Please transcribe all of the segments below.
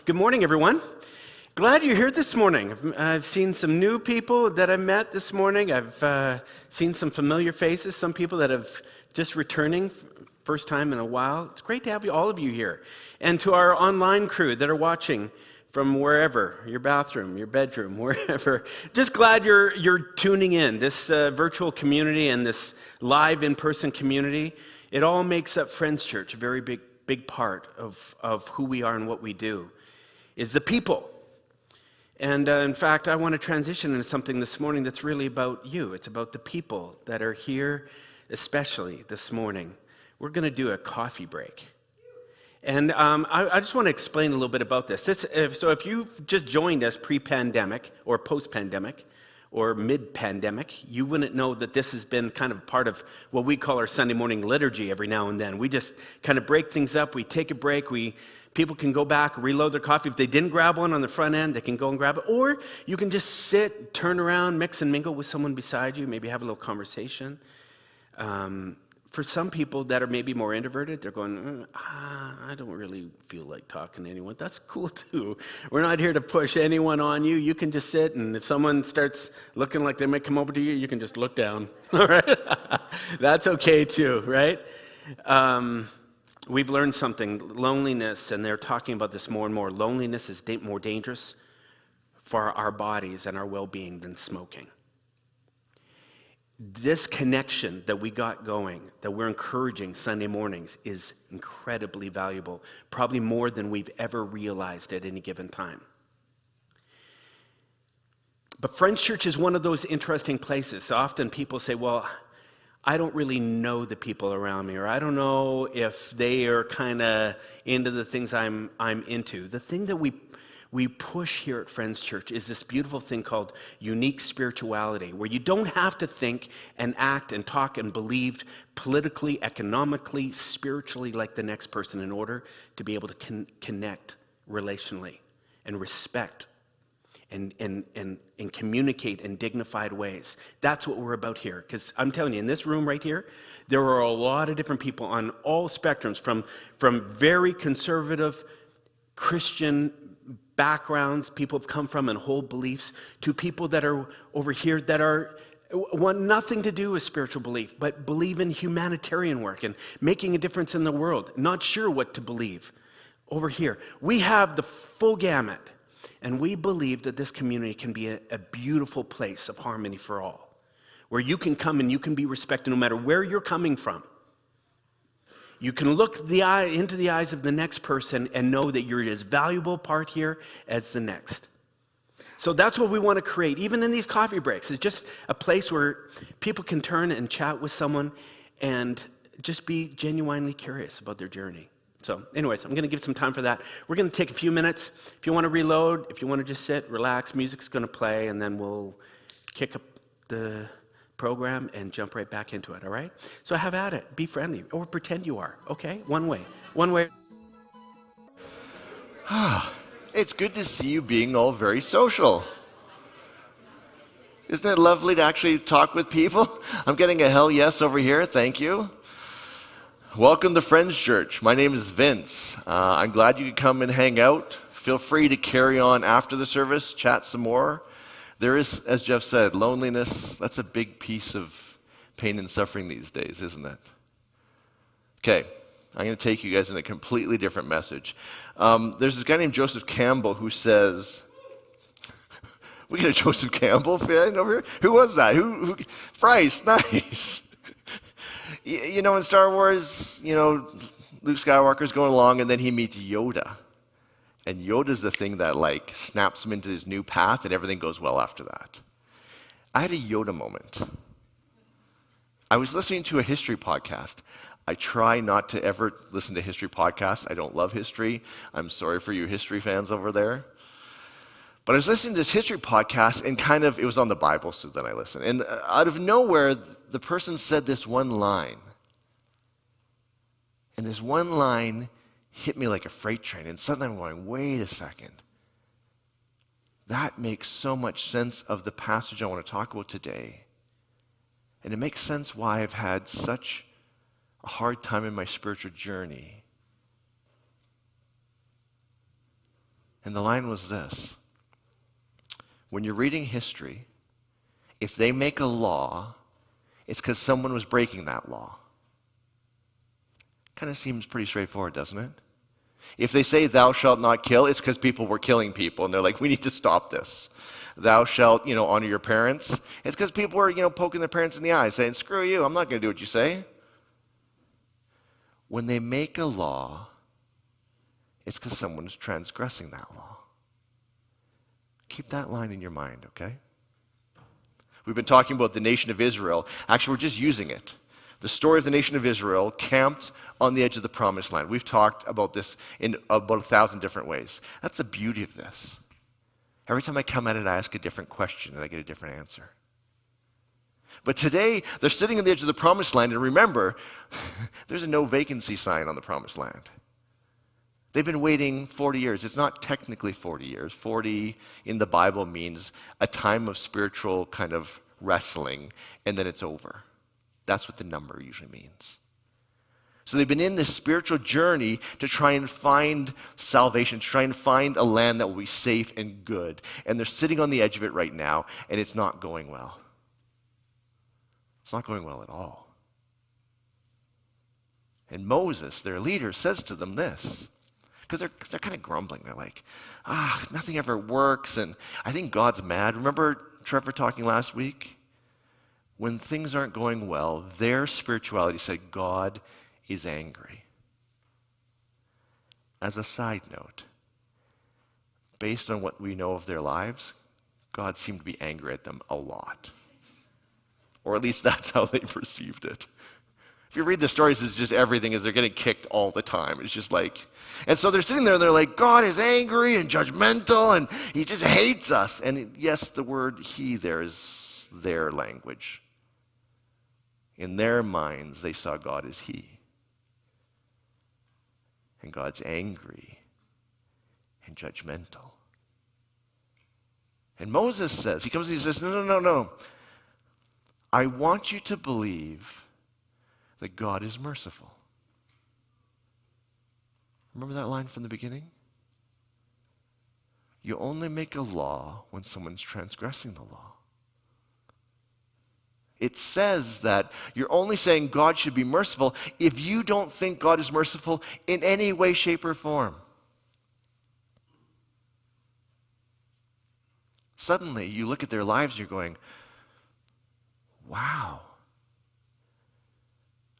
Good morning, everyone. Glad you're here this morning. I've seen some new people that I met this morning. I've seen some familiar faces, some people that have just returning, first time in a while. It's great to have all of you here. And to our online crew that are watching from wherever, your bathroom, your bedroom, wherever. Just glad you're tuning in. This virtual community and this live in-person community, it all makes up Friends Church, a very big part of who we are and what we do, is the people. And in fact, I want to transition into something this morning that's really about you. It's about the people that are here, especially this morning. We're going to do a coffee break. And I just want to explain a little bit about this. So if you've just joined us pre-pandemic or post-pandemic or mid-pandemic, you wouldn't know that this has been kind of part of what we call our Sunday morning liturgy every now and then. We just kind of break things up. We take a break. People can go back, reload their coffee. If they didn't grab one on the front end, they can go and grab it. Or you can just sit, turn around, mix and mingle with someone beside you, maybe have a little conversation. For some people that are maybe more introverted, they're going, I don't really feel like talking to anyone. That's cool too. We're not here to push anyone on you. You can just sit, and if someone starts looking like they might come over to you, you can just look down. All right? That's okay too, right? We've learned something, loneliness, and they're talking about this more and more. Loneliness is more dangerous for our bodies and our well-being than smoking. This connection that we got going, that we're encouraging Sunday mornings, is incredibly valuable, probably more than we've ever realized at any given time. But Friends Church is one of those interesting places. Often people say, well, I don't really know the people around me, or I don't know if they are kind of into the things I'm into. The thing that we push here at Friends Church is this beautiful thing called unique spirituality, where you don't have to think and act and talk and believe politically, economically, spiritually like the next person in order to be able to connect relationally and respect and communicate in dignified ways. That's what we're about here. Because I'm telling you, in this room right here, there are a lot of different people on all spectrums, from very conservative Christian backgrounds people have come from and hold beliefs, to people that are over here that want nothing to do with spiritual belief, but believe in humanitarian work and making a difference in the world, not sure what to believe. Over here, we have the full gamut, and we believe that this community can be a beautiful place of harmony for all, where you can come and you can be respected no matter where you're coming from. You can look into the eyes of the next person and know that you're as valuable part here as the next. So that's what we want to create, even in these coffee breaks. It's just a place where people can turn and chat with someone and just be genuinely curious about their journey. So anyways, I'm going to give some time for that. We're going to take a few minutes. If you want to reload, if you want to just sit, relax, music's going to play, and then we'll kick up the program and jump right back into it, all right? So have at it. Be friendly, or pretend you are, okay? One way. It's good to see you being all very social. Isn't it lovely to actually talk with people? I'm getting a hell yes over here, thank you. Welcome to Friends Church. My name is Vince. I'm glad you could come and hang out. Feel free to carry on after the service, chat some more. There is, as Jeff said, loneliness. That's a big piece of pain and suffering these days, isn't it? Okay, I'm going to take you guys in a completely different message. There's this guy named Joseph Campbell who says, we got a Joseph Campbell fan over here? Who was that? Who? Bryce, nice. You know, in Star Wars, Luke Skywalker's going along and then he meets Yoda. And Yoda's the thing that snaps him into his new path, and everything goes well after that. I had a Yoda moment. I was listening to a history podcast. I try not to ever listen to history podcasts. I don't love history. I'm sorry for you history fans over there. But I was listening to this history podcast, and it was on the Bible, so then I listened. And out of nowhere, the person said this one line. And this one line hit me like a freight train, and suddenly I'm going, wait a second. That makes so much sense of the passage I want to talk about today. And it makes sense why I've had such a hard time in my spiritual journey. And the line was this: when you're reading history, if they make a law, it's because someone was breaking that law. Kind of seems pretty straightforward, doesn't it? If they say thou shalt not kill, it's because people were killing people, and they're like, we need to stop this. Thou shalt, honor your parents. It's because people were, poking their parents in the eye, saying, screw you, I'm not going to do what you say. When they make a law, it's because someone's transgressing that law. Keep that line in your mind, okay? We've been talking about the nation of Israel. Actually, we're just using it. The story of the nation of Israel camped on the edge of the promised land. We've talked about this in about 1,000 different ways. That's the beauty of this. Every time I come at it, I ask a different question and I get a different answer. But today, they're sitting on the edge of the promised land, and remember, there's a no vacancy sign on the promised land. They've been waiting 40 years. It's not technically 40 years. 40 in the Bible means a time of spiritual kind of wrestling, and then it's over. That's what the number usually means. So they've been in this spiritual journey to try and find salvation, to try and find a land that will be safe and good. And they're sitting on the edge of it right now, and it's not going well. It's not going well at all. And Moses, their leader, says to them this, because they're kind of grumbling. They're like, nothing ever works, and I think God's mad. Remember Trevor talking last week? When things aren't going well, their spirituality said God is angry. As a side note, based on what we know of their lives, God seemed to be angry at them a lot. Or at least that's how they perceived it. If you read the stories, it's just everything is they're getting kicked all the time. It's just like, and so they're sitting there and they're like, God is angry and judgmental and he just hates us. And yes, the word he there is their language. In their minds, they saw God as he. And God's angry and judgmental. And Moses says, he comes and he says, no. I want you to believe that God is merciful. Remember that line from the beginning? You only make a law when someone's transgressing the law. It says that you're only saying God should be merciful if you don't think God is merciful in any way, shape, or form. Suddenly, you look at their lives and you're going, wow,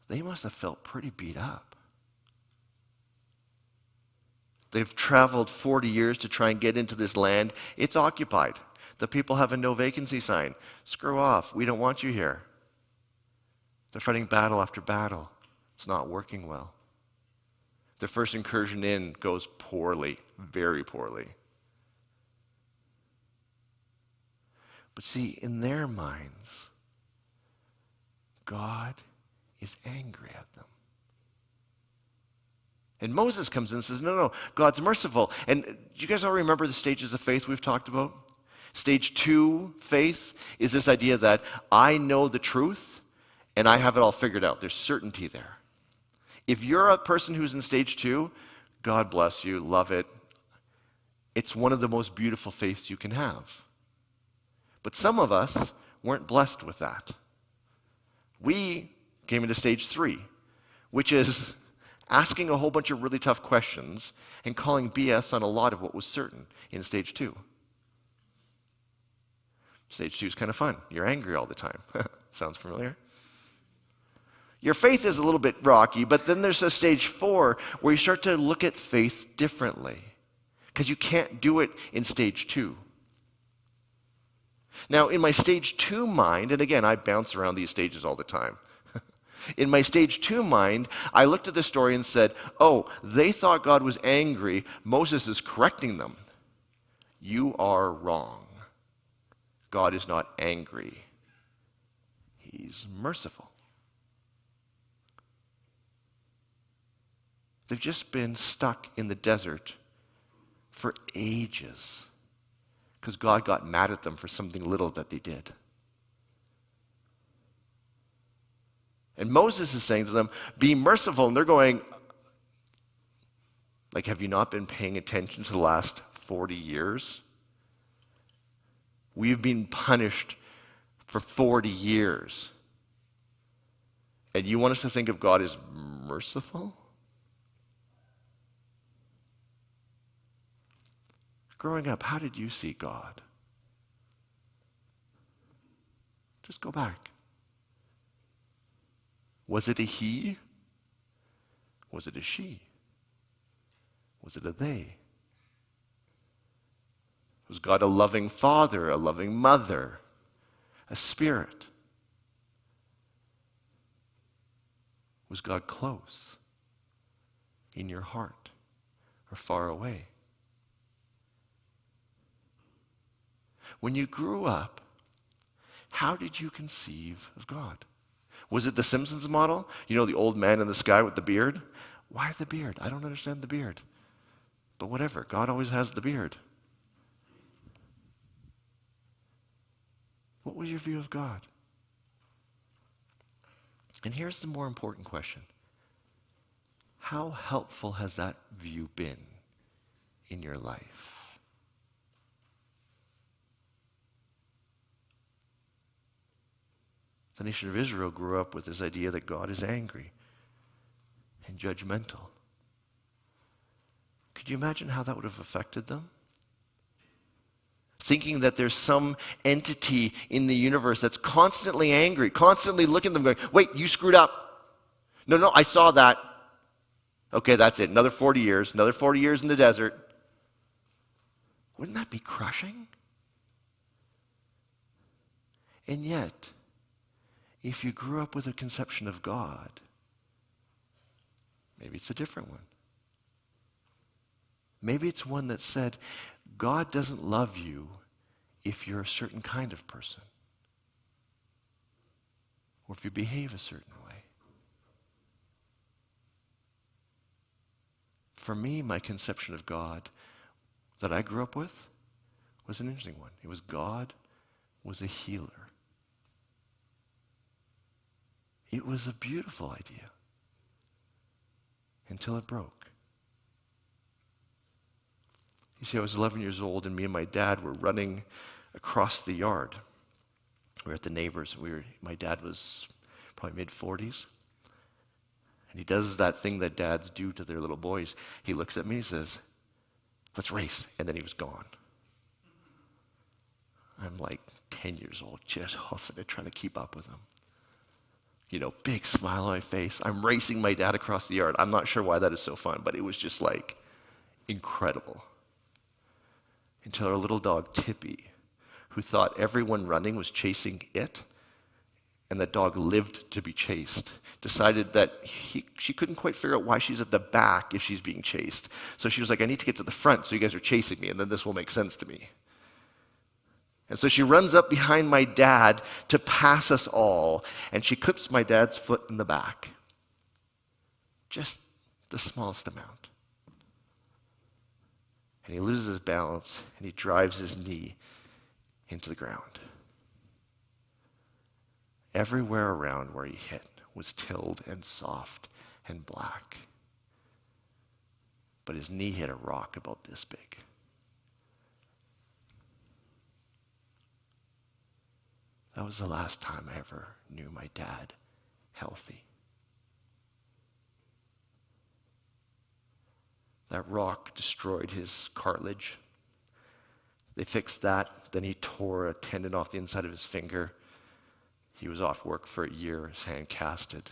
they must have felt pretty beat up. They've traveled 40 years to try and get into this land. It's occupied. The people have a no vacancy sign. Screw off. We don't want you here. They're fighting battle after battle. It's not working well. The first incursion in goes poorly, very poorly. But see, in their minds, God is angry at them. And Moses comes in and says, no, God's merciful. And do you guys all remember the stages of faith we've talked about? Stage 2 faith is this idea that I know the truth and I have it all figured out. There's certainty there. If you're a person who's in stage 2, God bless you, love it. It's one of the most beautiful faiths you can have. But some of us weren't blessed with that. We came into stage 3, which is asking a whole bunch of really tough questions and calling BS on a lot of what was certain in stage 2. Stage 2 is kind of fun. You're angry all the time. Sounds familiar? Your faith is a little bit rocky, but then there's a stage 4 where you start to look at faith differently because you can't do it in stage 2. Now, in my stage 2 mind, and again, I bounce around these stages all the time. In my stage 2 mind, I looked at the story and said, oh, they thought God was angry. Moses is correcting them. You are wrong. God is not angry. He's merciful. They've just been stuck in the desert for ages because God got mad at them for something little that they did. And Moses is saying to them, be merciful. And they're going, like, have you not been paying attention to the last 40 years. We've been punished for 40 years. And you want us to think of God as merciful? Growing up, how did you see God? Just go back. Was it a he? Was it a she? Was it a they? Was God a loving father, a loving mother, a spirit? Was God close in your heart or far away? When you grew up, how did you conceive of God? Was it the Simpsons model? You know, the old man in the sky with the beard? Why the beard? I don't understand the beard. But whatever, God always has the beard. What was your view of God? And here's the more important question. How helpful has that view been in your life? The nation of Israel grew up with this idea that God is angry and judgmental. Could you imagine how that would have affected them? Thinking that there's some entity in the universe that's constantly angry, constantly looking at them going, wait, you screwed up. No, I saw that. Okay, that's it. Another 40 years in the desert. Wouldn't that be crushing? And yet, if you grew up with a conception of God, maybe it's a different one. Maybe it's one that said, God doesn't love you if you're a certain kind of person, or if you behave a certain way. For me, my conception of God that I grew up with was an interesting one. It was God was a healer. It was a beautiful idea until it broke. You see, I was 11 years old, and me and my dad were running across the yard. We were at the neighbors. My dad was probably mid-40s. And he does that thing that dads do to their little boys. He looks at me and says, let's race. And then he was gone. I'm like 10 years old, just huffing it, trying to keep up with him. You know, big smile on my face. I'm racing my dad across the yard. I'm not sure why that is so fun, but it was just like incredible. Until our little dog, Tippy, who thought everyone running was chasing it, and the dog lived to be chased, decided that she couldn't quite figure out why she's at the back if she's being chased. So she was like, I need to get to the front so you guys are chasing me, and then this will make sense to me. And so she runs up behind my dad to pass us all, and she clips my dad's foot in the back. Just the smallest amount. And he loses his balance, and he drives his knee into the ground. Everywhere around where he hit was tilled and soft and black. But his knee hit a rock about this big. That was the last time I ever knew my dad healthy. That rock destroyed his cartilage. They fixed that. Then he tore a tendon off the inside of his finger. He was off work for a year, his hand casted.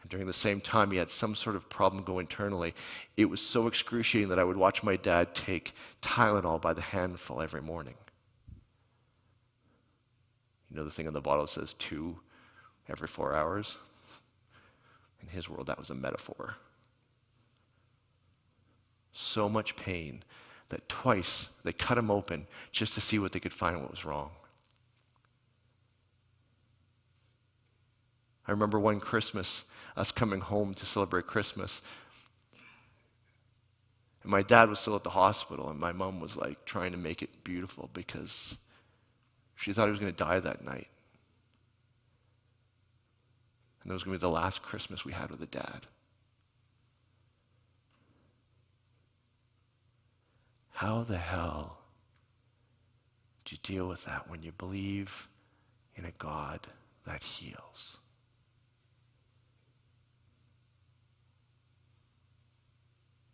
And during the same time, he had some sort of problem go internally. It was so excruciating that I would watch my dad take Tylenol by the handful every morning. You know the thing on the bottle says 2 every 4 hours? In his world, that was a metaphor. So much pain that twice they cut him open just to see what they could find what was wrong. I remember one Christmas, us coming home to celebrate Christmas. And my dad was still at the hospital, and my mom was like trying to make it beautiful because she thought he was going to die that night. And it was going to be the last Christmas we had with a dad. How the hell do you deal with that when you believe in a God that heals?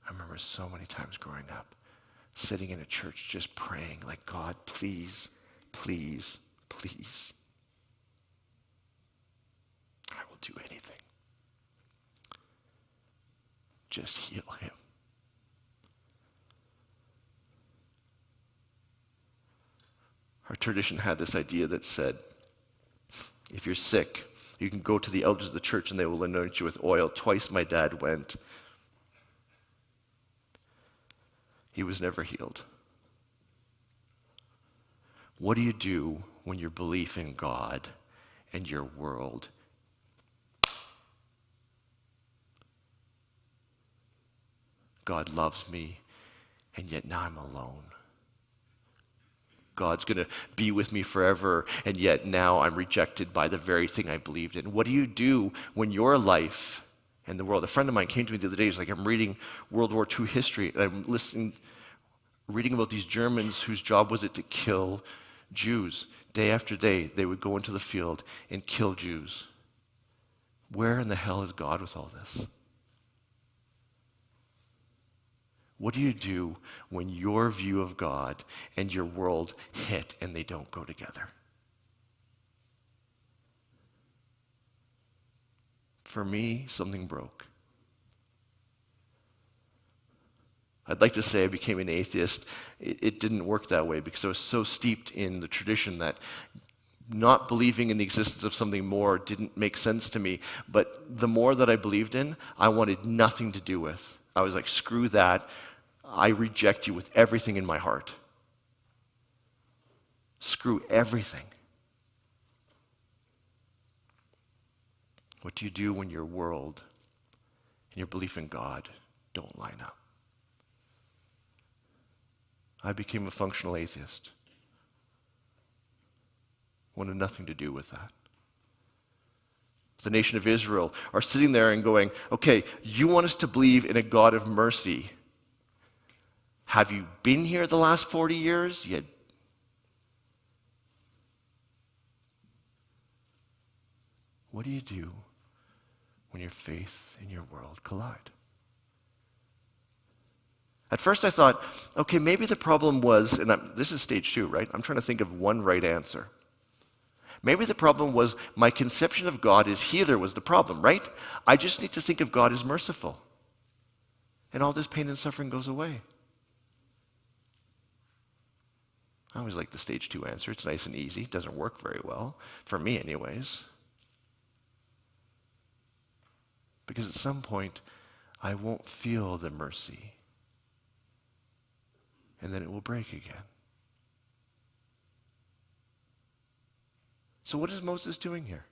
I remember so many times growing up, sitting in a church just praying like, God, please, please, please. I will do anything. Just heal him. Our tradition had this idea that said, if you're sick, you can go to the elders of the church and they will anoint you with oil. Twice my dad went. He was never healed. What do you do when your belief in God and your world God loves me, and yet now I'm alone. God's going to be with me forever, and yet now I'm rejected by the very thing I believed in. What do you do when your life and the world? A friend of mine came to me the other day. He's like, I'm reading World War II history, and I'm reading about these Germans whose job was it to kill Jews. Day after day, they would go into the field and kill Jews. Where in the hell is God with all this? What do you do when your view of God and your world hit and they don't go together? For me, something broke. I'd like to say I became an atheist. It didn't work that way because I was so steeped in the tradition that not believing in the existence of something more didn't make sense to me. But the more that I believed in, I wanted nothing to do with. I was like, screw that. I reject you with everything in my heart. Screw everything. What do you do when your world and your belief in God don't line up? I became a functional atheist. Wanted nothing to do with that. The nation of Israel are sitting there and going, okay, you want us to believe in a God of mercy. Have you been here the last 40 years? What do you do when your faith and your world collide? At first I thought, okay, maybe the problem was, and this is stage 2, right? I'm trying to think of one right answer. Maybe the problem was my conception of God as healer was the problem, right? I just need to think of God as merciful. And all this pain and suffering goes away. I always like the stage 2 answer. It's nice and easy. It doesn't work very well, for me anyways. Because at some point, I won't feel the mercy. And then it will break again. So what is Moses doing here?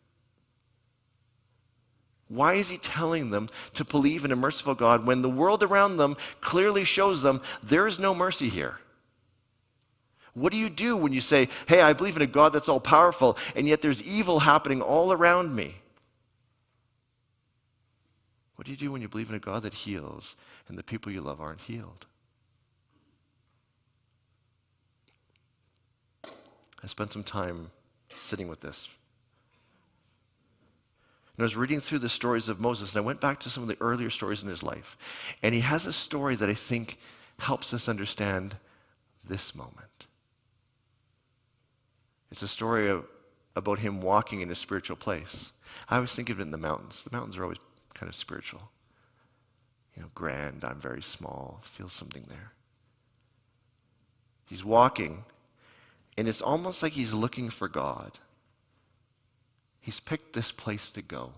Why is he telling them to believe in a merciful God when the world around them clearly shows them there is no mercy here? What do you do when you say, hey, I believe in a God that's all powerful, and yet there's evil happening all around me? What do you do when you believe in a God that heals and the people you love aren't healed? I spent some time sitting with this. And I was reading through the stories of Moses, and I went back to some of the earlier stories in his life. And he has a story that I think helps us understand this moment. It's a story about him walking in a spiritual place. I always think of it in the mountains. The mountains are always kind of spiritual. You know, grand, I'm very small, feel something there. He's walking, and it's almost like he's looking for God. He's picked this place to go.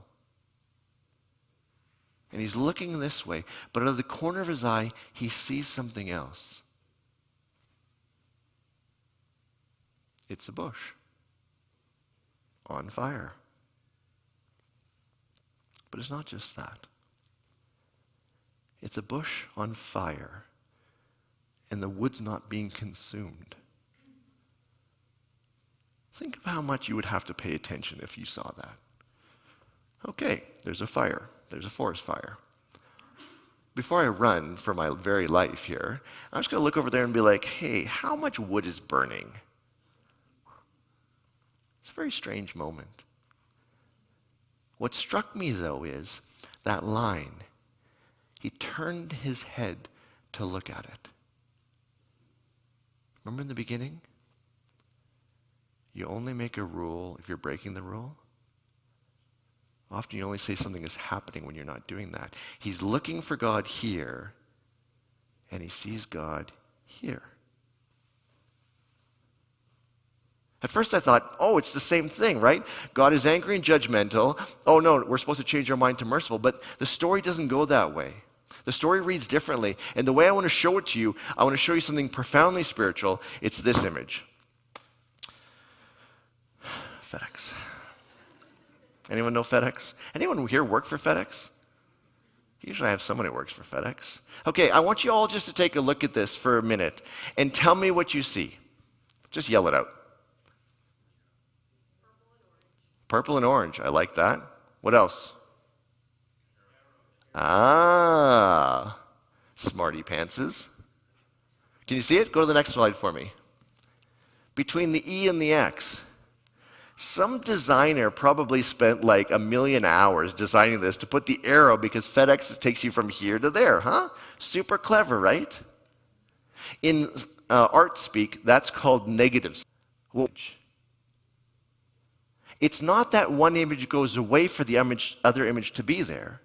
And he's looking this way, but out of the corner of his eye, he sees something else. It's a bush on fire. But it's not just that. It's a bush on fire, and the wood's not being consumed. Think of how much you would have to pay attention if you saw that. Okay, there's a fire. There's a forest fire. before I run for my very life here, I'm just going to look over there and be like, hey, how much wood is burning? It's a very strange moment. What struck me, though, is that line. He turned his head to look at it. Remember in the beginning? You only make a rule if you're breaking the rule. Often you only say something is happening when you're not doing that. He's looking for God here, and he sees God here. At first I thought, oh, it's the same thing, right? God is angry and judgmental. Oh no, we're supposed to change our mind to merciful. But the story doesn't go that way. The story reads differently. And the way I want to show it to you, I want to show you something profoundly spiritual. It's this image. FedEx. Anyone know FedEx? Anyone here work for FedEx? Usually I have someone who works for FedEx. Okay, I want you all just to take a look at this for a minute and tell me what you see. Just yell it out. Purple and orange. I like that. What else? Ah, smarty pantses. Can you see it? Go to the next slide for me. Between the E and the X. Some designer probably spent like 1 million hours designing this to put the arrow because FedEx takes you from here to there, huh? Super clever, right? In art speak, that's called negative. It's not that one image goes away for the other image to be there.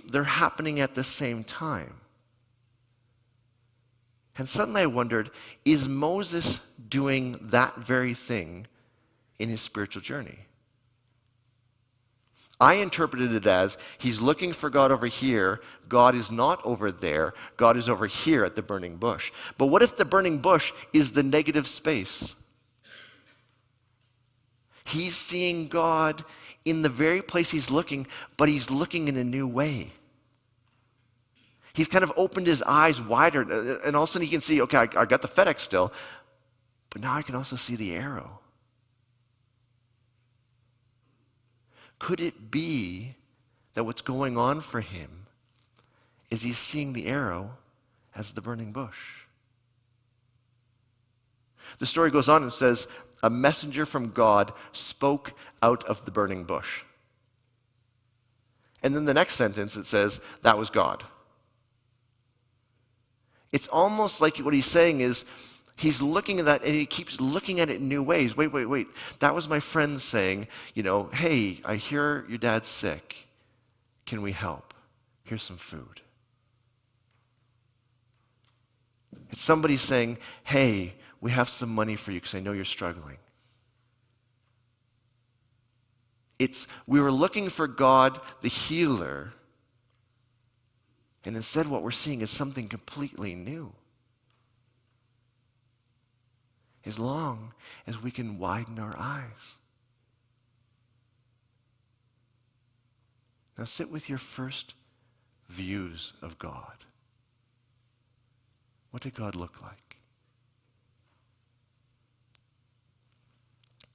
They're happening at the same time. And suddenly I wondered, is Moses doing that very thing in his spiritual journey? I interpreted it as he's looking for God over here. God is not over there. God is over here at the burning bush. But what if the burning bush is the negative space? He's seeing God in the very place he's looking, but he's looking in a new way. He's kind of opened his eyes wider, and all of a sudden he can see, okay, I got the FedEx still, but now I can also see the arrow. Could it be that what's going on for him is he's seeing the arrow as the burning bush? The story goes on and says, a messenger from God spoke out of the burning bush. And then the next sentence it says, that was God. It's almost like what he's saying is, he's looking at that and he keeps looking at it in new ways. Wait. That was my friend saying, hey, I hear your dad's sick. Can we help? Here's some food. It's somebody saying, hey, we have some money for you because I know you're struggling. We were looking for God, the healer, and instead what we're seeing is something completely new. As long as we can widen our eyes. Now sit with your first views of God. What did God look like?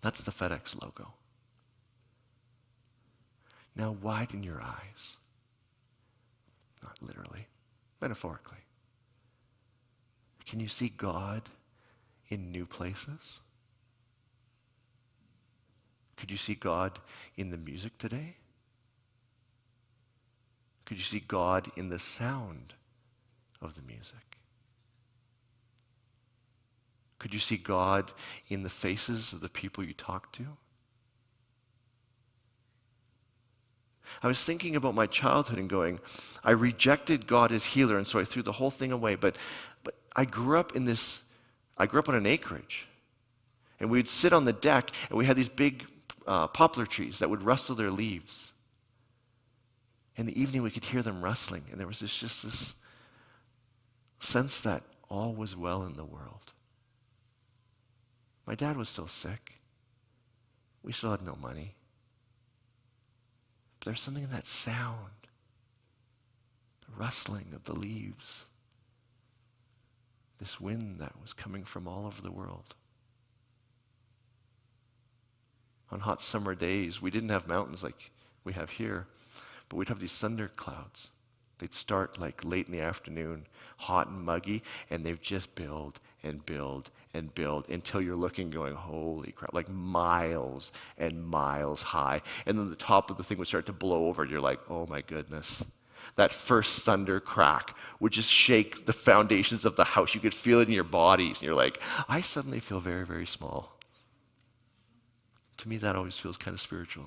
That's the FedEx logo. Now widen your eyes. Not literally, metaphorically. Can you see God in new places? Could you see God in the music today? Could you see God in the sound of the music? Could you see God in the faces of the people you talk to? I was thinking about my childhood and going, I rejected God as healer, and so I threw the whole thing away. But I grew up on an acreage. And we'd sit on the deck, and we had these big poplar trees that would rustle their leaves. In the evening, we could hear them rustling, and there was just this sense that all was well in the world. My dad was still sick. We still had no money. But there's something in that sound, the rustling of the leaves, this wind that was coming from all over the world. On hot summer days, we didn't have mountains like we have here, but we'd have these thunder clouds. They'd start like late in the afternoon, hot and muggy, and they'd just build and build and build until you're looking going, holy crap, like miles and miles high. And then the top of the thing would start to blow over, and you're like, oh my goodness. That first thunder crack would just shake the foundations of the house. You could feel it in your bodies, and you're like, I suddenly feel very, very small. To me, that always feels kind of spiritual.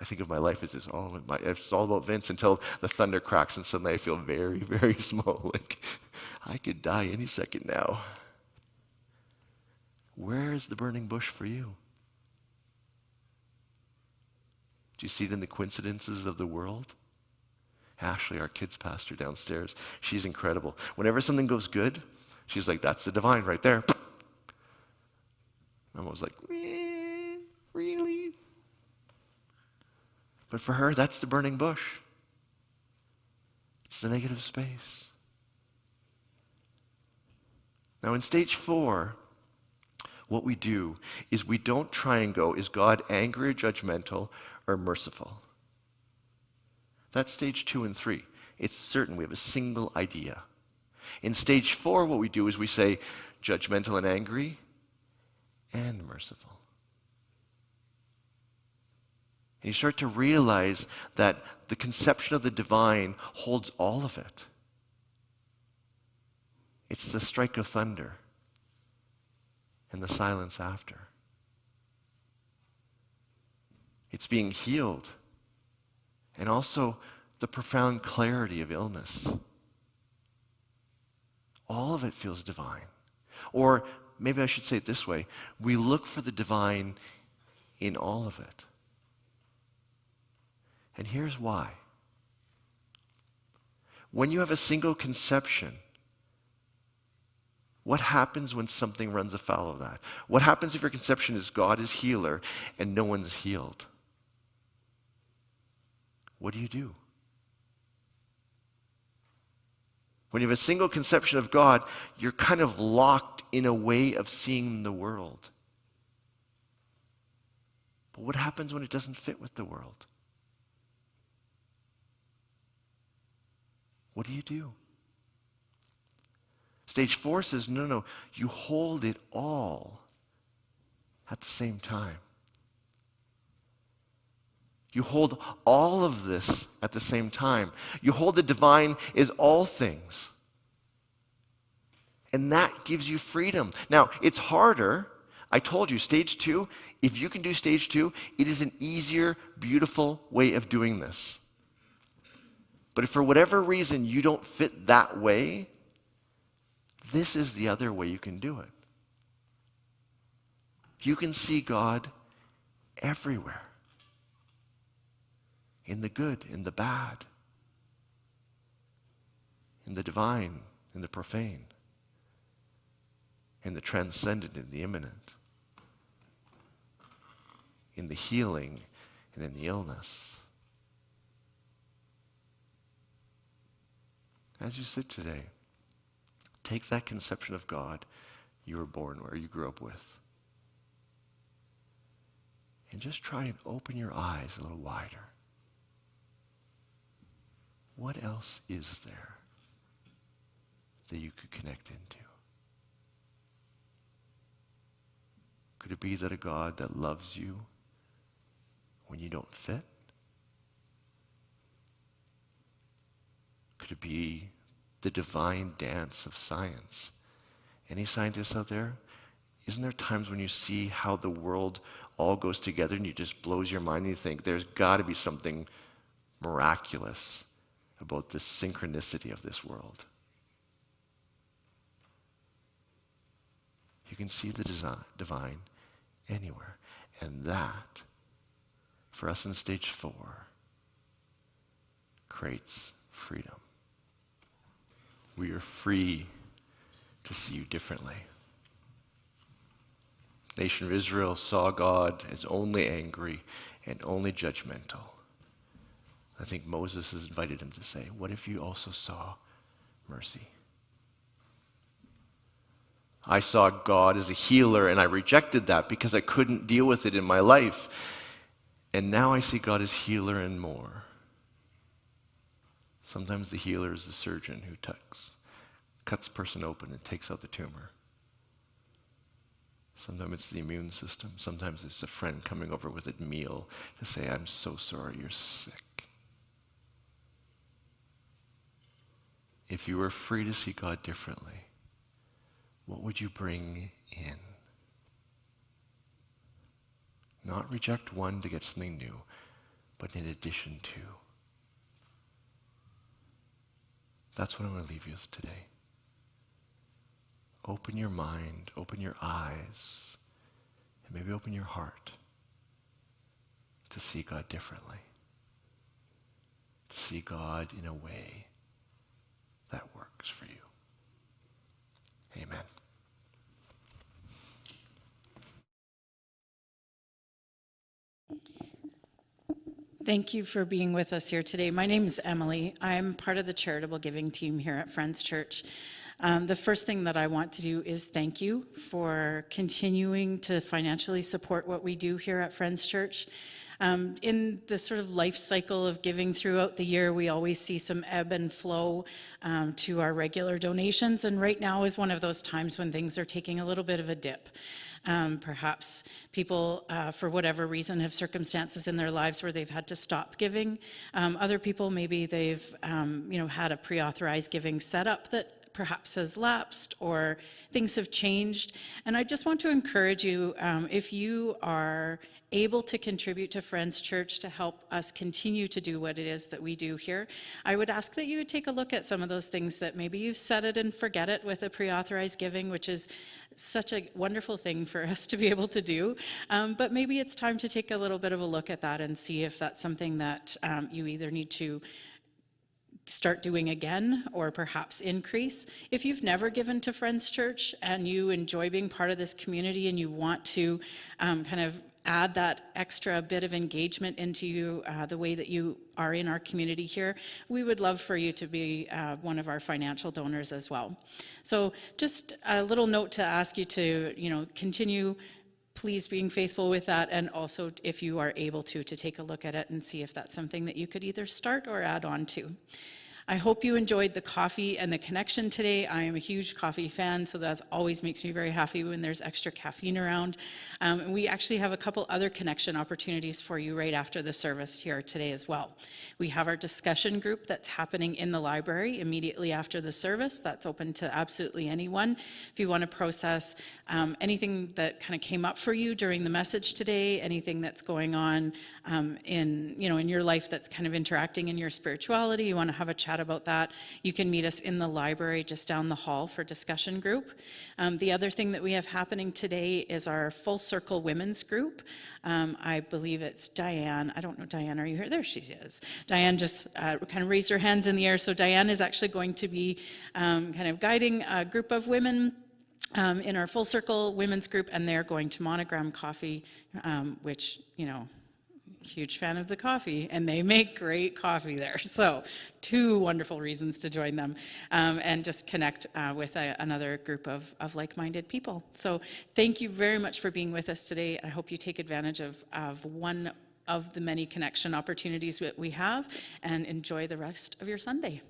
I think of my life as it's all about Vince until the thunder cracks, and suddenly I feel very, very small. Like, I could die any second now. Where is the burning bush for you? Do you see it in the coincidences of the world? Ashley, our kids pastor downstairs, she's incredible. Whenever something goes good, she's like, that's the divine right there. I was like, really? But for her, that's the burning bush. It's the negative space. Now in stage 4, what we do is we don't try and go, is God angry or judgmental or merciful? That's stage 2 and 3. It's certain we have a single idea. In stage 4, what we do is we say judgmental and angry and merciful. And you start to realize that the conception of the divine holds all of it. It's the strike of thunder and the silence after. It's being healed, and also the profound clarity of illness. All of it feels divine. Or maybe I should say it this way, we look for the divine in all of it. And here's why. When you have a single conception, what happens when something runs afoul of that? What happens if your conception is God is healer and no one's healed? What do? When you have a single conception of God, you're kind of locked in a way of seeing the world. But what happens when it doesn't fit with the world? What do? Stage 4 says, no, you hold it all at the same time. You hold all of this at the same time. You hold the divine as all things. And that gives you freedom. Now, it's harder. I told you, stage 2, if you can do stage 2, it is an easier, beautiful way of doing this. But if for whatever reason you don't fit that way, this is the other way you can do it. You can see God everywhere. In the good, in the bad, in the divine, in the profane, in the transcendent, in the immanent, in the healing and in the illness. As you sit today, take that conception of God you were born or you grew up with, and just try and open your eyes a little wider. What else is there that you could connect into? Could it be that a God that loves you when you don't fit? Could it be the divine dance of science? Any scientists out there? Isn't there times when you see how the world all goes together and it just blows your mind and you think there's got to be something miraculous about the synchronicity of this world? You can see the divine anywhere. And that, for us in stage 4, creates freedom. We are free to see you differently. The nation of Israel saw God as only angry and only judgmental. I think Moses has invited him to say, what if you also saw mercy? I saw God as a healer, and I rejected that because I couldn't deal with it in my life. And now I see God as healer and more. Sometimes the healer is the surgeon who cuts the person open and takes out the tumor. Sometimes it's the immune system. Sometimes it's a friend coming over with a meal to say, I'm so sorry you're sick. If you were free to see God differently, what would you bring in? Not reject one to get something new, but in addition to. That's what I'm going to leave you with today. Open your mind, open your eyes, and maybe open your heart to see God differently. To see God in a way that works for you. Amen. Thank you for being with us here today. My name is Emily. I'm part of the charitable giving team here at Friends Church. The first thing that I want to do is thank you for continuing to financially support what we do here at Friends Church. In the sort of life cycle of giving throughout the year, we always see some ebb and flow to our regular donations, and right now is one of those times when things are taking a little bit of a dip. Perhaps people, for whatever reason, have circumstances in their lives where they've had to stop giving. Other people, maybe they've had a pre-authorized giving set up that perhaps has lapsed or things have changed. And I just want to encourage you, if you are able to contribute to Friends Church to help us continue to do what it is that we do here, I would ask that you would take a look at some of those things that maybe you've set it and forget it with a pre-authorized giving, which is such a wonderful thing for us to be able to do. But maybe it's time to take a little bit of a look at that and see if that's something that you either need to start doing again or perhaps increase. If you've never given to Friends Church and you enjoy being part of this community and you want to kind of add that extra bit of engagement into you, the way that you are in our community here, we would love for you to be one of our financial donors as well. So just a little note to ask you to, continue please being faithful with that, and also if you are able to take a look at it and see if that's something that you could either start or add on to. I hope you enjoyed the coffee and the connection today. I am a huge coffee fan, so that always makes me very happy when there's extra caffeine around. And we actually have a couple other connection opportunities for you right after the service here today as well. We have our discussion group that's happening in the library immediately after the service. That's open to absolutely anyone. If you want to process anything that kind of came up for you during the message today, anything that's going on in your life that's kind of interacting in your spirituality, you want to have a chat about that, you can meet us in the library just down the hall for discussion group. The other thing that we have happening today is our Full Circle Women's Group. I believe it's Diane. I don't know, Diane, are you here? There she is. Diane just kind of raised her hands in the air. So Diane is actually going to be kind of guiding a group of women in our Full Circle Women's Group, and they're going to Monogram Coffee, which, huge fan of the coffee, and they make great coffee there. So 2 wonderful reasons to join them and just connect with another group of like-minded people. So thank you very much for being with us today. I hope you take advantage of one of the many connection opportunities that we have, and enjoy the rest of your Sunday.